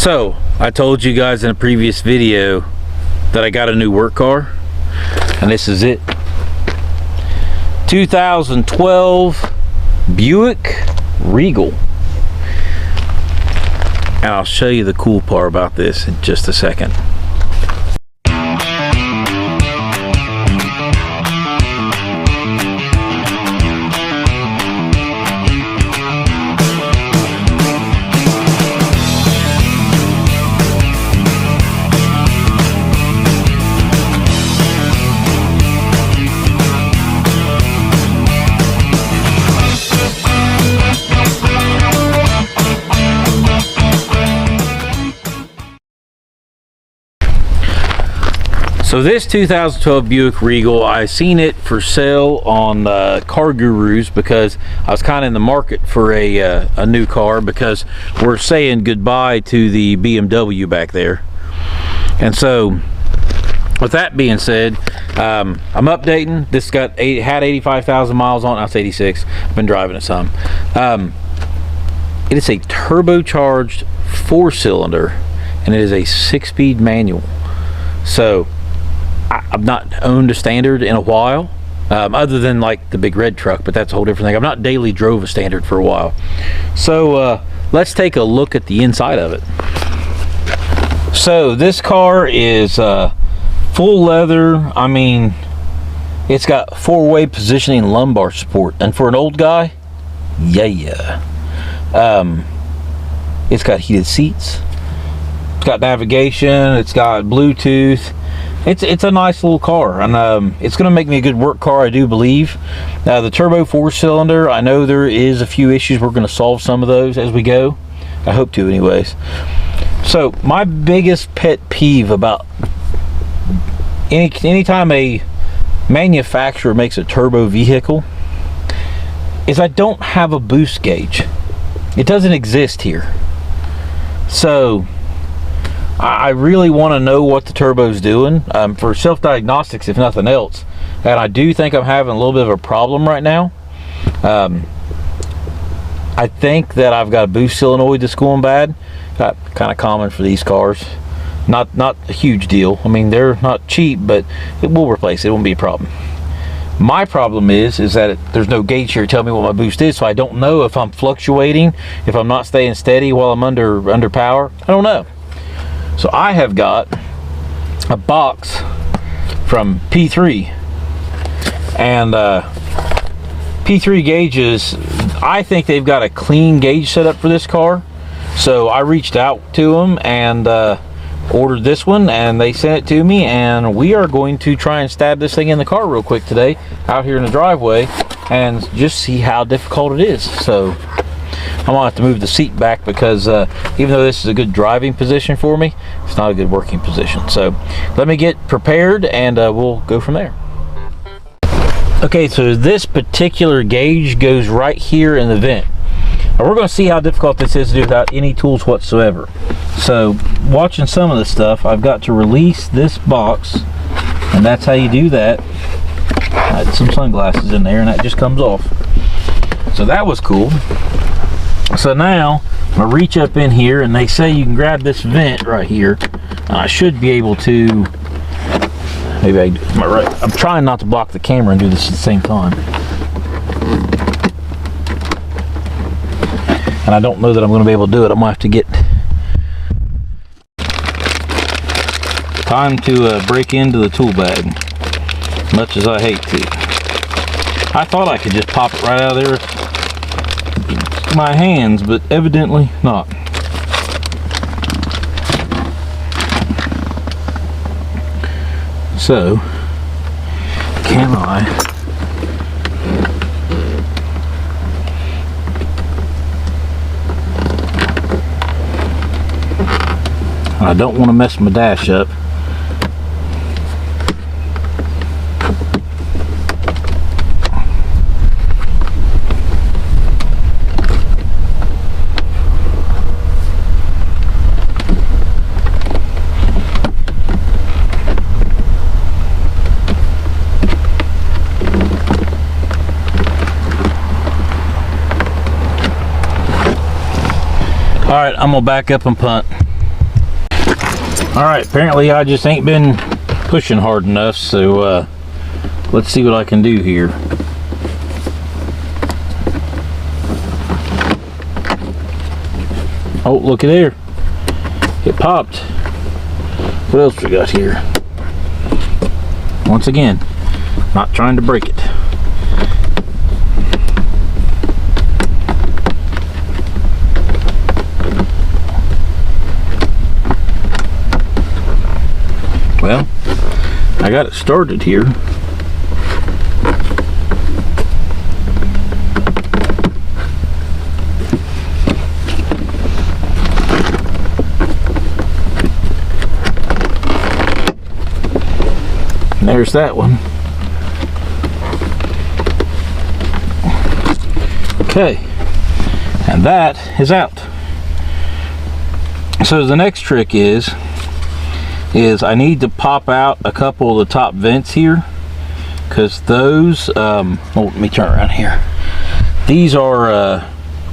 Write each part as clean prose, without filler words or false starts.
So I told you guys in a previous video that I got a new work car, and this is it. 2012 Buick Regal. And I'll show you the cool part about this in just a second. So this 2012 Buick Regal, I seen it for sale on Car Gurus because I was kind of in the market for a new car, because we're saying goodbye to the BMW back there. And so with that being said, I'm updating. This had 85,000 miles on it. Now it's 86. I've been driving it some. It is a turbocharged 4-cylinder, and it is a 6-speed manual. So I've not owned a standard in a while, other than like the big red truck, but that's a whole different thing. I've not daily drove a standard for a while. So let's take a look at the inside of it. So this car is full leather. I mean, it's got 4-way positioning lumbar support, and for an old guy, yeah. It's got heated seats, it's got navigation, it's got Bluetooth. It's a nice little car, and it's going to make me a good work car, I do believe. Now the turbo 4-cylinder, I know there is a few issues. We're going to solve some of those as we go. I hope to, anyways. So my biggest pet peeve about anytime a manufacturer makes a turbo vehicle is I don't have a boost gauge. It doesn't exist here. So I really want to know what the turbo's doing, for self-diagnostics if nothing else. And I do think I'm having a little bit of a problem right now. I think that I've got a boost solenoid that's going bad. Kind of common for these cars. Not a huge deal. I mean, they're not cheap, but it will replace it. It won't be a problem. My problem is that there's no gauge here to tell me what my boost is, so I don't know if I'm fluctuating, if I'm not staying steady while I'm under power. I don't know. So I have got a box from P3, and P3 gauges, I think they've got a clean gauge setup for this car. So I reached out to them and ordered this one, and they sent it to me, and we are going to try and stab this thing in the car real quick today out here in the driveway and just see how difficult it is. So I'm gonna have to move the seat back, because even though this is a good driving position for me, it's not a good working position. So let me get prepared, and we'll go from there. Okay, so this particular gauge goes right here in the vent. Now we're going to see how difficult this is to do without any tools whatsoever. So watching some of this stuff, I've got to release this box, and that's how you do that. I had some sunglasses in there, and that just comes off. So that was cool. So now I'm gonna reach up in here, and they say you can grab this vent right here, and I should be able to. Maybe I do my right. I'm trying not to block the camera and do this at the same time, and I don't know that I'm going to be able to do it. I'm gonna have to get time to break into the tool bag, much as I hate to. I thought I could just pop it right out of there my hands, but evidently not. So can I don't want to mess my dash up. Alright, I'm gonna back up and punt. Alright, apparently I just ain't been pushing hard enough, so let's see what I can do here. Oh, looky there. It popped. What else we got here? Once again, not trying to break it. Well, I got it started here. And there's that one. Okay, and that is out. So the next trick is I need to pop out a couple of the top vents here, because those oh, let me turn around here. These are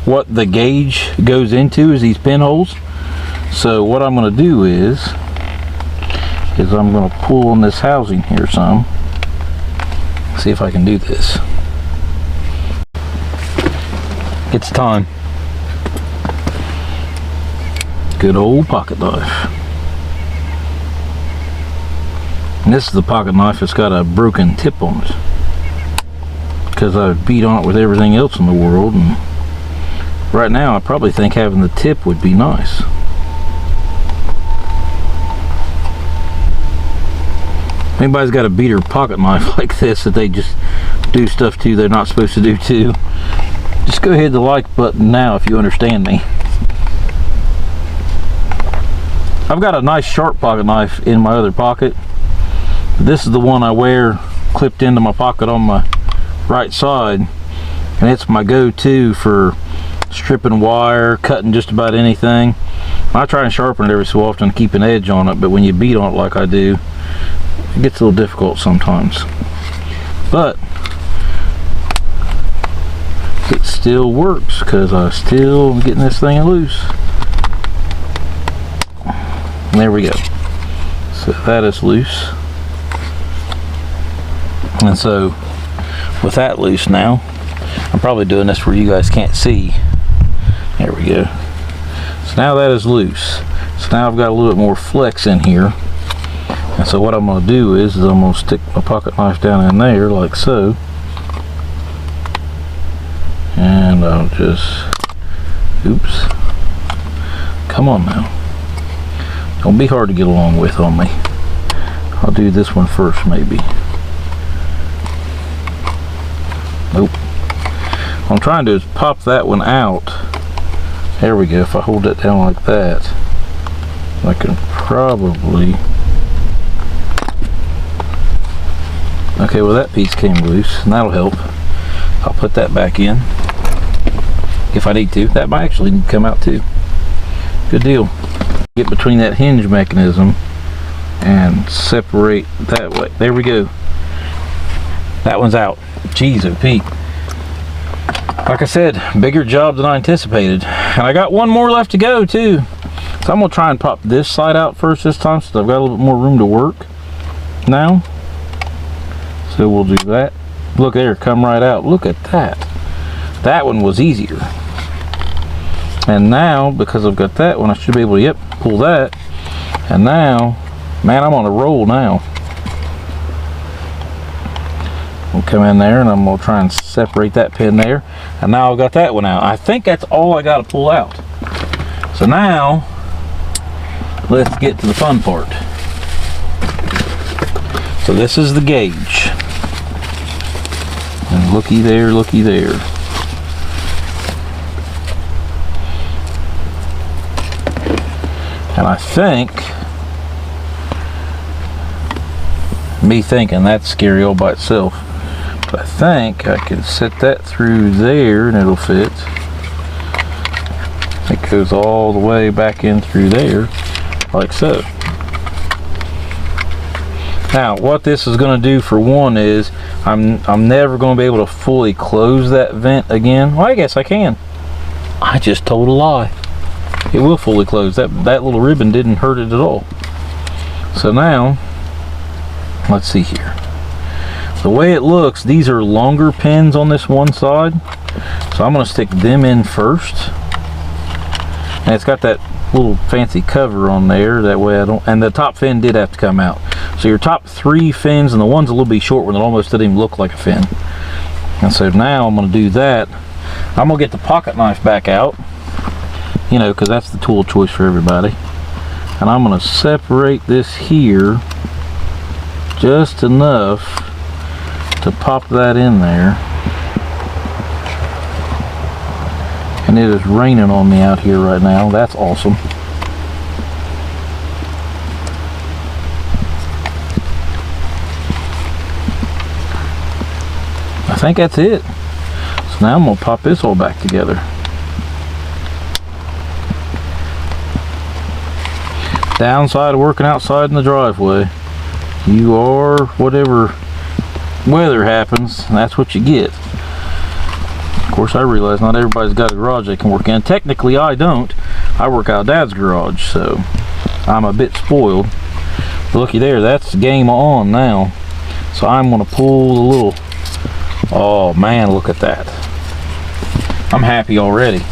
what the gauge goes into, is these pinholes. So what I'm going to do is I'm going to pull on this housing here some. See if I can do this. It's time. Good old pocket knife. And this is the pocket knife that's got a broken tip on it, because I beat on it with everything else in the world, and right now I probably think having the tip would be nice. If anybody's got a beater pocket knife like this that they just do stuff to they're not supposed to do too, just go hit the like button now if you understand me. I've got a nice sharp pocket knife in my other pocket. This is the one I wear clipped into my pocket on my right side, and it's my go-to for stripping wire, cutting just about anything. I try and sharpen it every so often to keep an edge on it, but when you beat on it like I do, it gets a little difficult sometimes. But it still works because I still am getting this thing loose. And there we go. So that is loose. And so with that loose now, I'm probably doing this where you guys can't see. There we go. So now that is loose. So now I've got a little bit more flex in here. And so what I'm going to do is I'm going to stick my pocket knife down in there like so. And I'll just, oops. Come on now. Don't be hard to get along with on me. I'll do this one first maybe. Nope. What I'm trying to do is pop that one out. There we go. If I hold it down like that, I can probably... Okay, well that piece came loose, and that'll help. I'll put that back in if I need to. That might actually need to come out too. Good deal. Get between that hinge mechanism and separate that way. There we go. That one's out. Jeez, oh Pete. Like I said, bigger job than I anticipated. And I got one more left to go too. So I'm going to try and pop this side out first this time, so I've got a little bit more room to work now. So we'll do that. Look there, come right out. Look at that. That one was easier. And now, because I've got that one, I should be able to, yep, pull that. And now, man, I'm on a roll now. We'll come in there and I'm going to try and separate that pin there. And now I've got that one out. I think that's all I got to pull out. So now, let's get to the fun part. So this is the gauge. And looky there, looky there. And I think, me thinking that's scary all by itself, but I think I can set that through there and it'll fit. It goes all the way back in through there, like so. Now, what this is going to do for one is, I'm never going to be able to fully close that vent again. Well, I guess I can. I just told a lie. It will fully close. That little ribbon didn't hurt it at all. So now, let's see here. The way it looks, these are longer pins on this one side, so I'm going to stick them in first. And it's got that little fancy cover on there, that way I don't, and the top fin did have to come out. So your top 3 fins, and the one's a little bit short one, it almost doesn't even look like a fin. And so now I'm going to do that. I'm going to get the pocket knife back out, you know, because that's the tool of choice for everybody. And I'm going to separate this here just enough to pop that in there. And it is raining on me out here right now. That's awesome. I think that's it. So now I'm going to pop this all back together. Downside of working outside in the driveway, you are, whatever weather happens, that's what you get. Of course, I realize not everybody's got a garage they can work in. Technically, I don't. I work out of Dad's garage, so I'm a bit spoiled. But looky there, that's game on now. So I'm going to pull the little... Oh man, look at that. I'm happy already.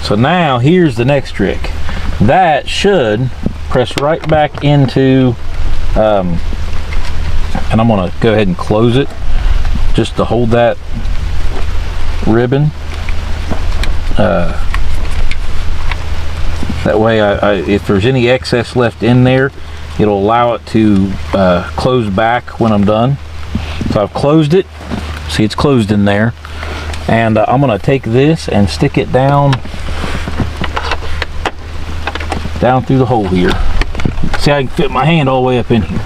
So now, here's the next trick. That should press right back into... and I'm going to go ahead and close it just to hold that ribbon. That way if there's any excess left in there, it'll allow it to close back when I'm done. So I've closed it. See, it's closed in there. And I'm going to take this and stick it down through the hole here. See, I can fit my hand all the way up in here.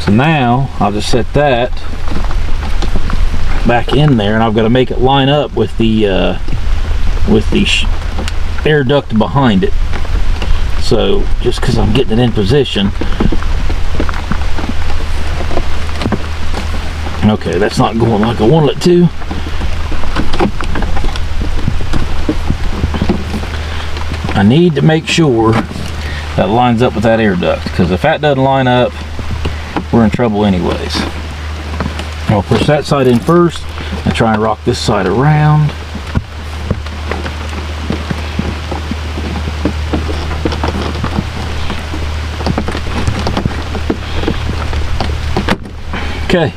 So now I'll just set that back in there, and I've got to make it line up with the air duct behind it. So just because I'm getting it in position. Okay, that's not going like I wanted it to. I need to make sure that lines up with that air duct, because if that doesn't line up, we're in trouble anyways. I'll push that side in first and try and rock this side around. Okay,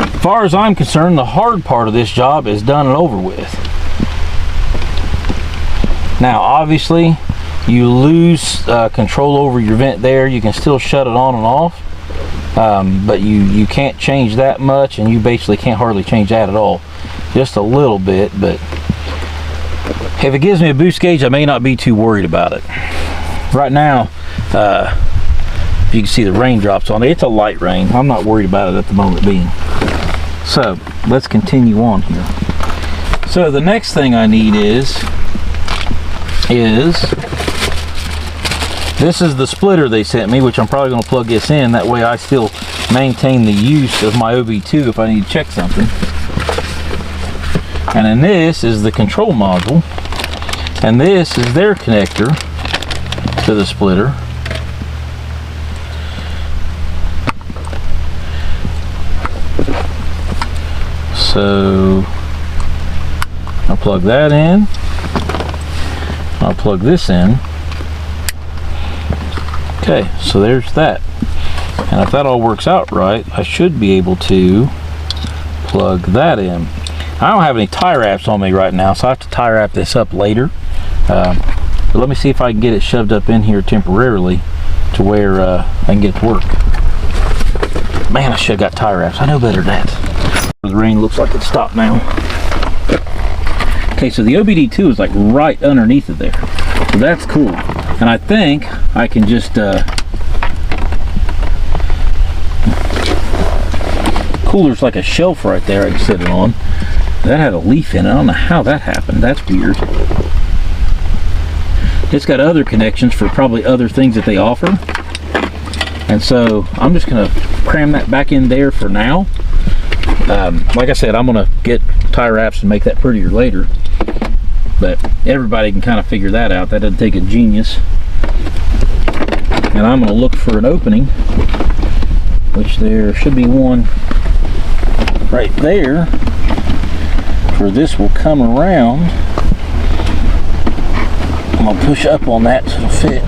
as far as I'm concerned, the hard part of this job is done and over with. Now obviously you lose control over your vent there. You can still shut it on and off, but you can't change that much, and you basically can't hardly change that at all. Just a little bit, but if it gives me a boost gauge, I may not be too worried about it. Right now, you can see the raindrops on it. It's a light rain. I'm not worried about it at the moment being. So let's continue on here. So the next thing I need is this is the splitter they sent me, which I'm probably going to plug this in. That way I still maintain the use of my OB2 if I need to check something. And then this is the control module, and this is their connector to the splitter. So I'll plug that in. I'll plug this in. Okay, so there's that. And if that all works out right, I should be able to plug that in. I don't have any tie wraps on me right now, so I have to tie wrap this up later. But let me see if I can get it shoved up in here temporarily to where I can get it to work. Man, I should have got tie wraps. I know better than that. The rain looks like it stopped now. Okay, so the OBD2 is like right underneath it there. So that's cool. And I think I can just cooler's like a shelf right there I can sit it on. That had a leaf in it. I don't know how that happened. That's weird. It's got other connections for probably other things that they offer. And so I'm just gonna cram that back in there for now. Like I said, I'm gonna get tie wraps and make that prettier later. But everybody can kind of figure that out. That doesn't take a genius. and I'm going to look for an opening, which there should be one right there, where this will come around. I'm going to push up on that so it'll fit.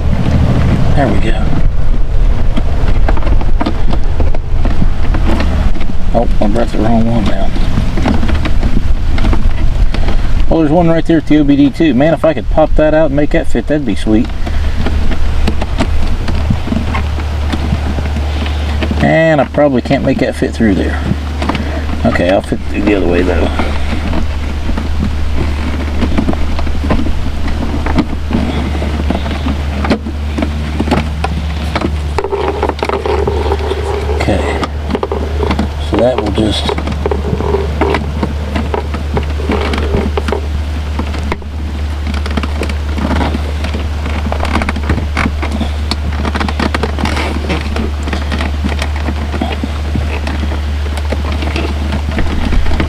There we go. Oh, I brought the wrong one down. Oh, there's one right there at the OBD too. Man, if I could pop that out and make that fit, that'd be sweet. And I probably can't make that fit through there. Okay, I'll fit through the other way though. Okay, so that will just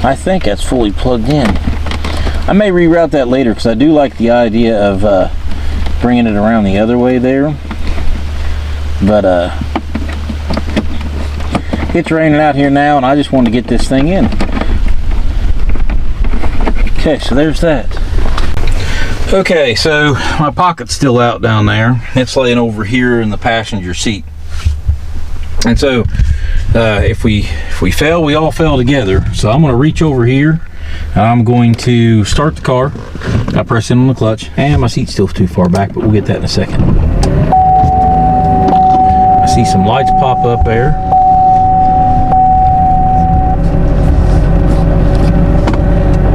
I think that's fully plugged in. I may reroute that later because I do like the idea of bringing it around the other way there. But it's raining out here now and I just want to get this thing in. Okay, so there's that. Okay, so my pocket's still out down there. It's laying over here in the passenger seat. And so if we fail, we all fail together. So I'm going to reach over here and I'm going to start the car. I press in on the clutch, and my seat's still too far back, but we'll get that in a second. I see some lights pop up there.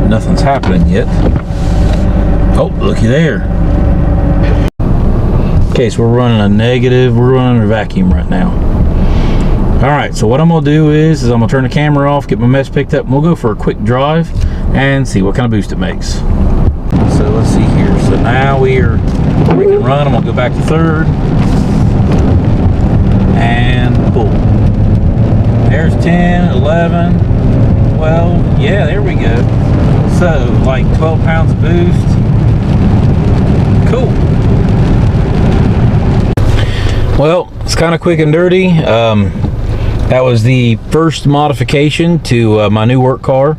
Nothing's happening yet. Oh, looky there. Okay, so we're running a negative. We're running a vacuum right now. Alright, so what I'm going to do is I'm going to turn the camera off, get my mess picked up, and we'll go for a quick drive and see what kind of boost it makes. So let's see here. So now we can run. I'm going to go back to third. And pull. There's 10, 11, 12. Yeah, there we go. So, like 12 pounds of boost. Cool. Well, it's kind of quick and dirty. That was the first modification to my new work car.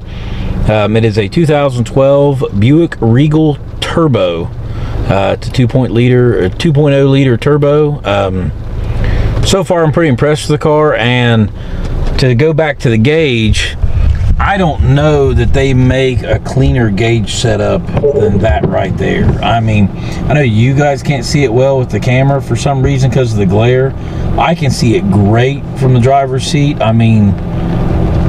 It is a 2012 Buick Regal Turbo. It's a 2.0 liter turbo. So far, I'm pretty impressed with the car. And to go back to the gauge, I don't know that they make a cleaner gauge setup than that right there. I mean, I know you guys can't see it well with the camera for some reason because of the glare. I can see it great from the driver's seat. I mean,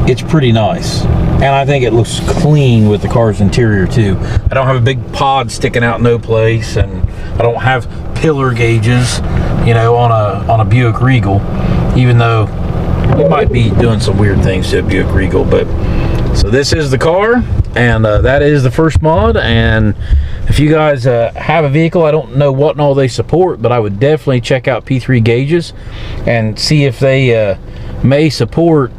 it's pretty nice. And I think it looks clean with the car's interior too. I don't have a big pod sticking out no place, and I don't have pillar gauges, you know, on a Buick Regal, even though we might be doing some weird things to a Buick Regal. But so this is the car, and that is the first mod. And if you guys have a vehicle, I don't know what and all they support, but I would definitely check out P3 gauges and see if they may support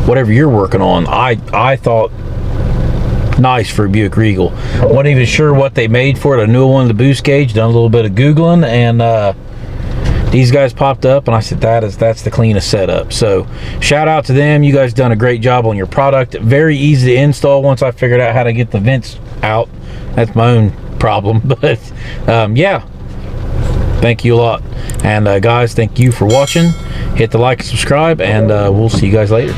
whatever you're working on. I thought nice for a Buick Regal. Wasn't even sure what they made for it. I knew I wanted the boost gauge, done a little bit of Googling, and these guys popped up, and I said that's the cleanest setup. So shout out to them. You guys done a great job on your product. Very easy to install once I figured out how to get the vents out. That's my own problem, but yeah, thank you a lot. And guys, thank you for watching. Hit the like and subscribe, and we'll see you guys later.